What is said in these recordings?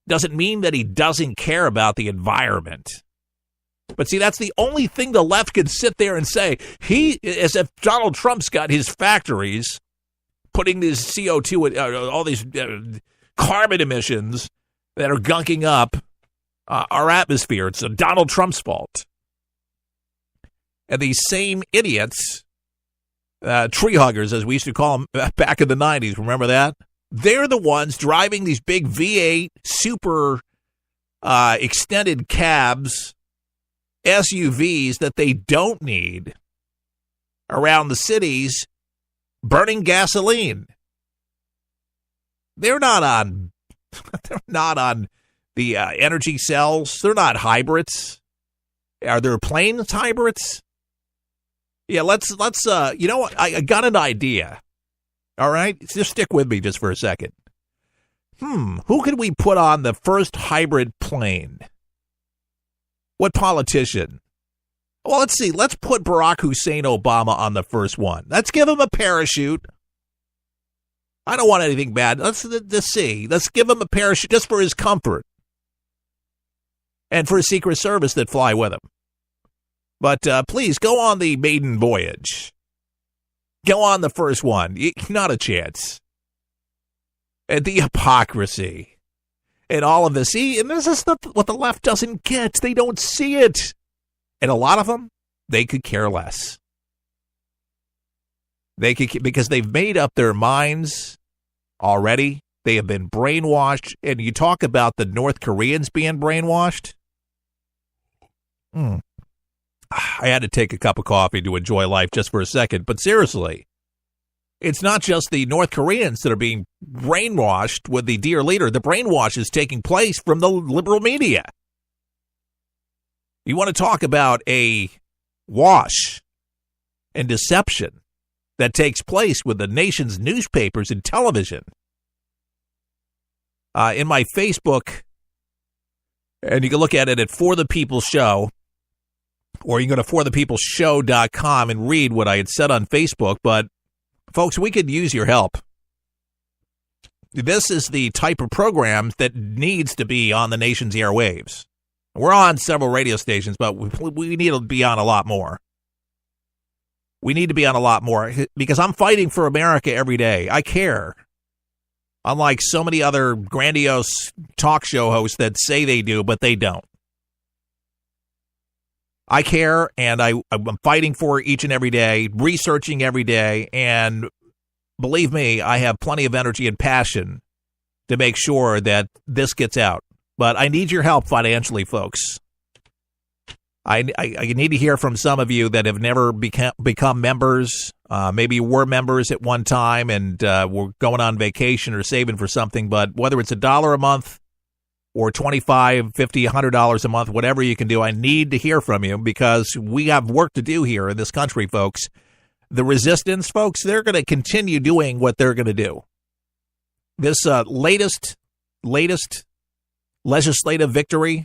doesn't mean that he doesn't care about the environment. But see, that's the only thing the left can sit there and say. As if Donald Trump's got his factories putting this CO2, all these carbon emissions that are gunking up our atmosphere. It's Donald Trump's fault. And these same idiots, tree huggers, as we used to call them back in the 90s, remember that? They're the ones driving these big V8 super extended cabs, SUVs that they don't need around the cities, burning gasoline. They're not on the energy cells. They're not hybrids. Are there planes hybrids? Yeah, let's you know what? I got an idea. All right? Just stick with me just for a second. Who could we put on the first hybrid plane? What politician? Well, let's see. Let's put Barack Hussein Obama on the first one. Let's give him a parachute. I don't want anything bad. Let's see. Let's give him a parachute just for his comfort and for his Secret Service that fly with him. But please, go on the maiden voyage. Go on the first one. Not a chance. And the hypocrisy and all of this. See, and this is what the left doesn't get. They don't see it. And a lot of them, they could care less. Because they've made up their minds already. They have been brainwashed. And you talk about the North Koreans being brainwashed. I had to take a cup of coffee to enjoy life just for a second. But seriously, it's not just the North Koreans that are being brainwashed with the dear leader. The brainwash is taking place from the liberal media. You want to talk about a wash and deception that takes place with the nation's newspapers and television. In my Facebook, and you can look at it at For the People Show, or you can go to forthepeopleshow.com and read what I had said on Facebook. But, folks, we could use your help. This is the type of program that needs to be on the nation's airwaves. We're on several radio stations, but we need to be on a lot more. We need to be on a lot more because I'm fighting for America every day. I care. Unlike so many other grandiose talk show hosts that say they do, but they don't. I care, and I'm fighting for it each and every day, researching every day, and believe me, I have plenty of energy and passion to make sure that this gets out. But I need your help financially, folks. I need to hear from some of you that have never become members. Maybe you were members at one time and were going on vacation or saving for something. But whether it's $1 a month or $25, $50, $100 a month, whatever you can do, I need to hear from you because we have work to do here in this country, folks. The resistance, folks, they're going to continue doing what they're going to do. This latest legislative victory,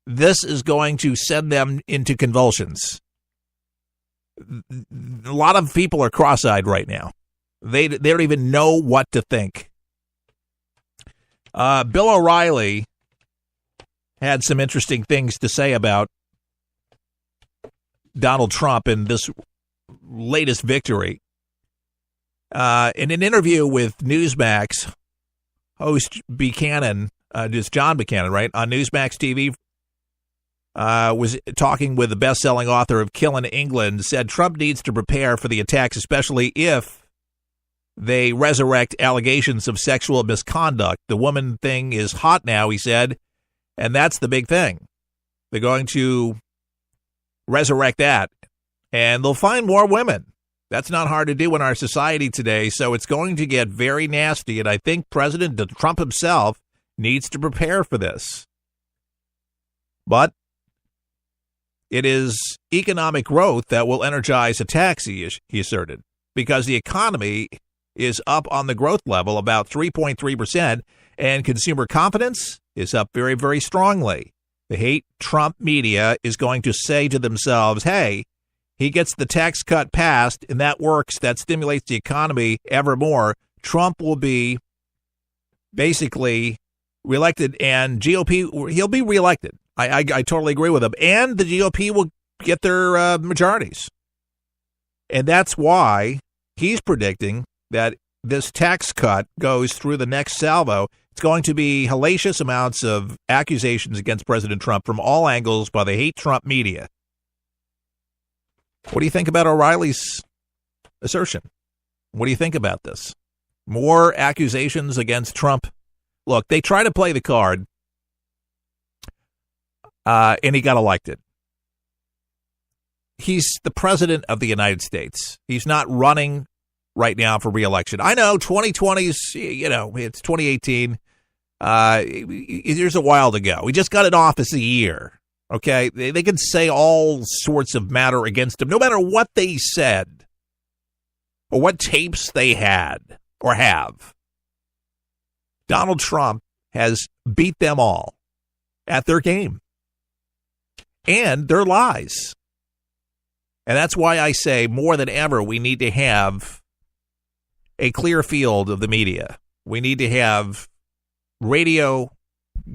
this is going to send them into convulsions. A lot of people are cross-eyed right now. They don't even know what to think. Bill O'Reilly had some interesting things to say about Donald Trump and this latest victory. In an interview with Newsmax, host Buchanan, it's John Buchanan, right, on Newsmax TV, was talking with the best-selling author of Killing England, said Trump needs to prepare for the attacks, especially if they resurrect allegations of sexual misconduct. The woman thing is hot now, he said, and that's the big thing. They're going to resurrect that, and they'll find more women. That's not hard to do in our society today, so it's going to get very nasty, and I think President Trump himself needs to prepare for this. But it is economic growth that will energize attacks, he asserted, because the economy is up on the growth level about 3.3%, and consumer confidence is up very, very strongly. The hate Trump media is going to say to themselves, hey, he gets the tax cut passed, and that works. That stimulates the economy ever more. Trump will be basically reelected, and GOP, he'll be reelected. I totally agree with him. And the GOP will get their majorities. And that's why he's predicting that this tax cut goes through the next salvo. It's going to be hellacious amounts of accusations against President Trump from all angles by the hate Trump media. What do you think about O'Reilly's assertion? What do you think about this? More accusations against Trump? Look, they try to play the card, and he got elected. He's the president of the United States. He's not running right now for re-election. I know 2020's, it's 2018. There's a while to go. We just got in office a year. Okay, they can say all sorts of matter against him, no matter what they said or what tapes they had or have. Donald Trump has beat them all at their game and their lies. And that's why I say more than ever, we need to have a clear field of the media. We need to have radio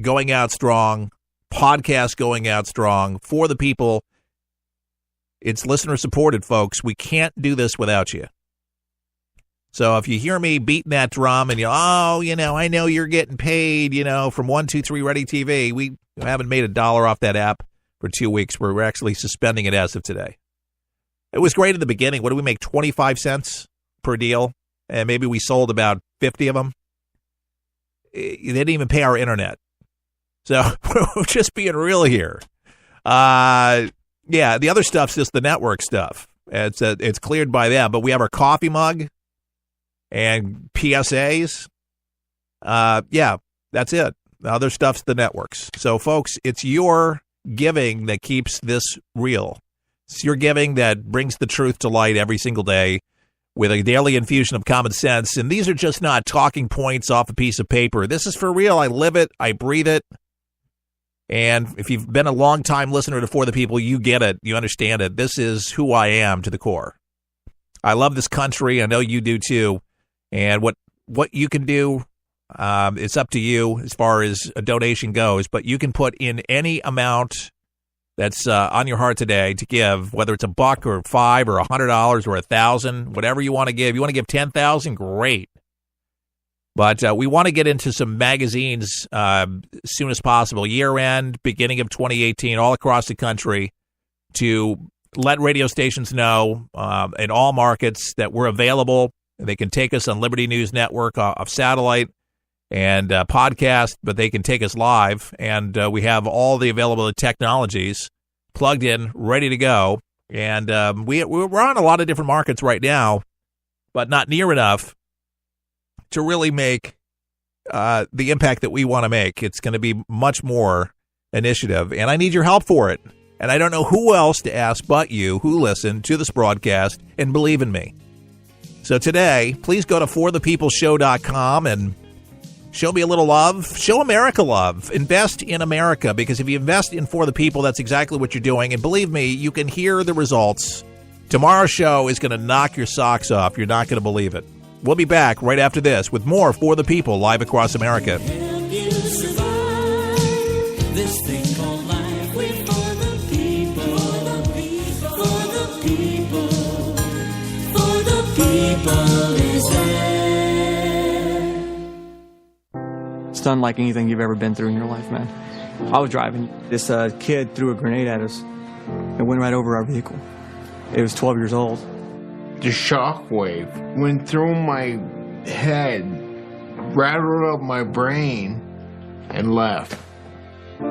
going out strong, podcast going out strong for the people. It's listener supported, folks. We can't do this without you. So if you hear me beating that drum and I know you're getting paid, from 123 Ready TV. We haven't made $1 off that app for 2 weeks. We're actually suspending it as of today. It was great at the beginning. What do we make, 25 cents per deal? And maybe we sold about 50 of them. They didn't even pay our internet. So we're just being real here. The other stuff's just the network stuff. It's cleared by them. But we have our coffee mug and PSAs. That's it. The other stuff's the networks. So, folks, it's your giving that keeps this real. It's your giving that brings the truth to light every single day with a daily infusion of common sense. And these are just not talking points off a piece of paper. This is for real. I live it. I breathe it. And if you've been a long-time listener to For the People, you get it. You understand it. This is who I am to the core. I love this country. I know you do too. And what you can do, it's up to you as far as a donation goes. But you can put in any amount that's on your heart today to give, whether it's $1 or $5 or $100 or $1,000, whatever you want to give. You want to give $10,000, great. But we want to get into some magazines as soon as possible, year end, beginning of 2018, all across the country, to let radio stations know in all markets that we're available. They can take us on Liberty News Network off satellite and podcast, but they can take us live. And we have all the available technologies plugged in, ready to go. And we're on a lot of different markets right now, but not near enough to really make the impact that we want to make. It's going to be much more initiative, and I need your help for it. And I don't know who else to ask but you who listen to this broadcast and believe in me. So today, please go to forthepeopleshow.com and show me a little love. Show America love. Invest in America, because if you invest in For the People, that's exactly what you're doing. And believe me, you can hear the results. Tomorrow's show is going to knock your socks off. You're not going to believe it. We'll be back right after this with more For the People live across America. Help you survive this thing called life. We're for the people, for the people, for the people is there. It's unlike anything you've ever been through in your life, man. I was driving. This kid threw a grenade at us and went right over our vehicle. It was 12 years old. The shockwave went through my head, rattled up my brain, and left.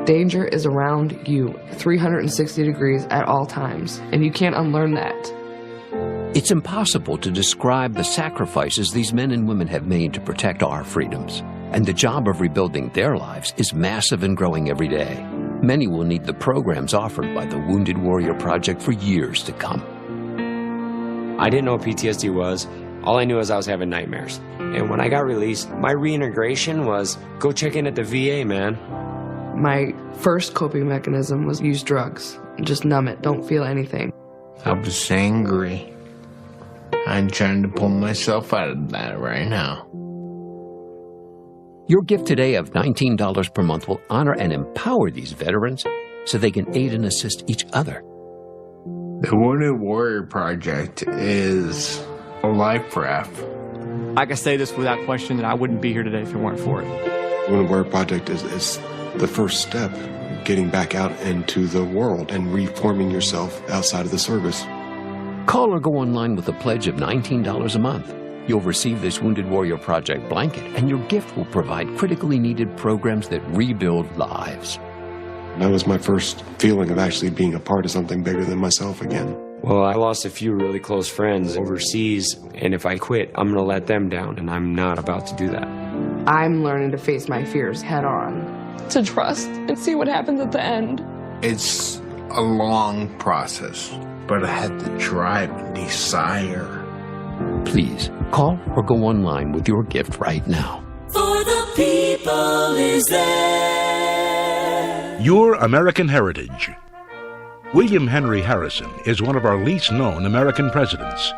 Danger is around you 360 degrees at all times, and you can't unlearn that. It's impossible to describe the sacrifices these men and women have made to protect our freedoms. And the job of rebuilding their lives is massive and growing every day. Many will need the programs offered by the Wounded Warrior Project for years to come. I didn't know what PTSD was. All I knew was I was having nightmares. And when I got released, my reintegration was go check in at the VA, man. My first coping mechanism was use drugs. Just numb it, don't feel anything. I was angry. I'm trying to pull myself out of that right now. Your gift today of $19 per month will honor and empower these veterans so they can aid and assist each other. The Wounded Warrior Project is a life raft. I can say this without question that I wouldn't be here today if it weren't for it. Wounded Warrior Project is the first step, getting back out into the world and reforming yourself outside of the service. Call or go online with a pledge of $19 a month. You'll receive this Wounded Warrior Project blanket, and your gift will provide critically needed programs that rebuild lives. That was my first feeling of actually being a part of something bigger than myself again. Well, I lost a few really close friends overseas, and if I quit, I'm going to let them down, and I'm not about to do that. I'm learning to face my fears head on, to trust and see what happens at the end. It's a long process, but I had the drive and desire. Please, call or go online with your gift right now. For the people is there. Your American Heritage. William Henry Harrison is one of our least known American presidents.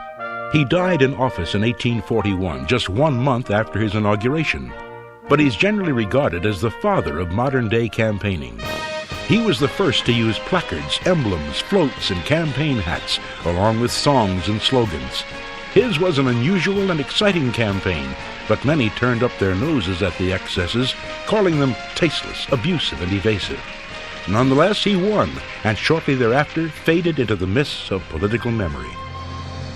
He died in office in 1841, just 1 month after his inauguration. But he's generally regarded as the father of modern-day campaigning. He was the first to use placards, emblems, floats, and campaign hats, along with songs and slogans. His was an unusual and exciting campaign, but many turned up their noses at the excesses, calling them tasteless, abusive, and evasive. Nonetheless, he won, and shortly thereafter faded into the mists of political memory.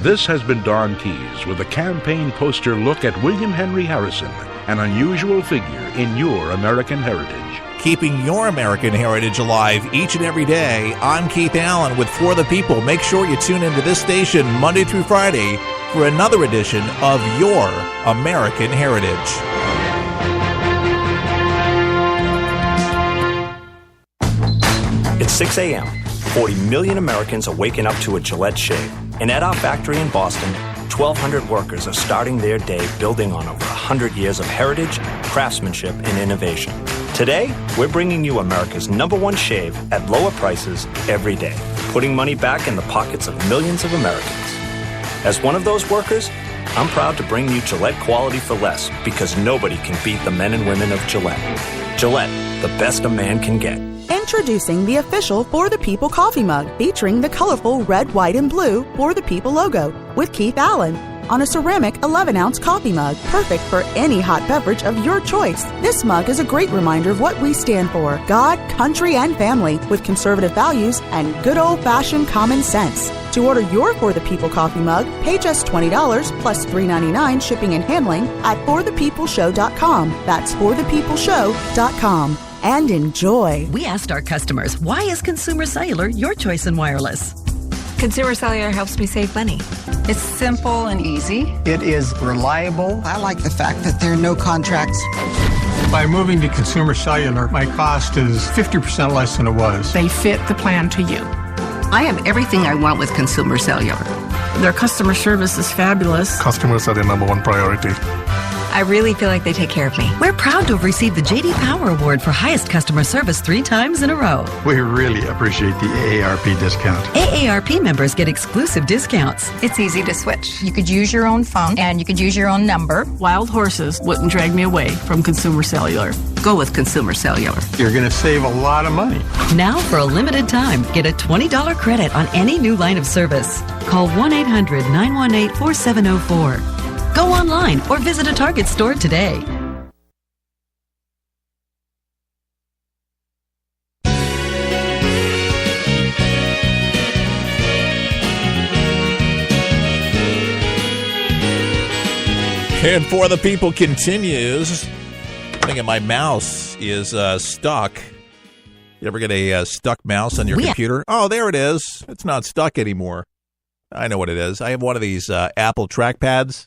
This has been Don Keyes with a campaign poster look at William Henry Harrison, an unusual figure in your American heritage. Keeping your American heritage alive each and every day, I'm Keith Allen with For the People. Make sure you tune into this station Monday through Friday for another edition of Your American Heritage. It's 6 a.m. 40 million Americans are waking up to a Gillette shave. And at our factory in Boston, 1,200 workers are starting their day building on over 100 years of heritage, craftsmanship, and innovation. Today, we're bringing you America's #1 shave at lower prices every day, putting money back in the pockets of millions of Americans. As one of those workers, I'm proud to bring you Gillette quality for less, because nobody can beat the men and women of Gillette. Gillette, the best a man can get. Introducing the official For the People coffee mug, featuring the colorful red, white, and blue For the People logo with Keith Allen on a ceramic 11-ounce coffee mug, perfect for any hot beverage of your choice. This mug is a great reminder of what we stand for: God, country, and family, with conservative values and good old-fashioned common sense. To order your For the People coffee mug, pay just $20 plus $3.99 shipping and handling at forthepeopleshow.com. That's forthepeopleshow.com. And enjoy. We asked our customers, why is Consumer Cellular your choice in wireless? Consumer Cellular helps me save money. It's simple and easy. It is reliable. I like the fact that there are no contracts. By moving to Consumer Cellular, my cost is 50% less than it was. They fit the plan to you. I have everything I want with Consumer Cellular. Their customer service is fabulous. Customers are the #1 priority. I really feel like they take care of me. We're proud to have received the J.D. Power Award for highest customer service 3 times in a row. We really appreciate the AARP discount. AARP members get exclusive discounts. It's easy to switch. You could use your own phone and you could use your own number. Wild horses wouldn't drag me away from Consumer Cellular. Go with Consumer Cellular. You're going to save a lot of money. Now, for a limited time, get a $20 credit on any new line of service. Call 1-800-918-4704. Go online or visit a Target store today. And For the People continues. I think my mouse is stuck. You ever get a stuck mouse on your computer? Oh, there it is. It's not stuck anymore. I know what it is. I have one of these Apple trackpads.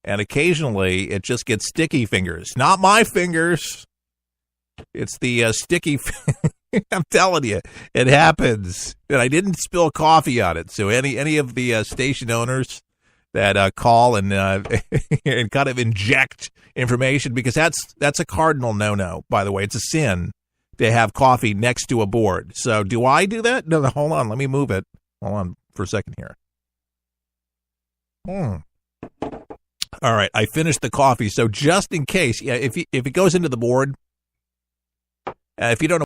And occasionally, it just gets sticky fingers. Not my fingers. It's the sticky. I'm telling you, it happens. And I didn't spill coffee on it. So any of the station owners that call and and kind of inject information, because that's a cardinal no-no. By the way, it's a sin to have coffee next to a board. So do I do that? No, hold on. Let me move it. Hold on for a second here. All right, I finished the coffee. So just in case, if it goes into the board, if you don't know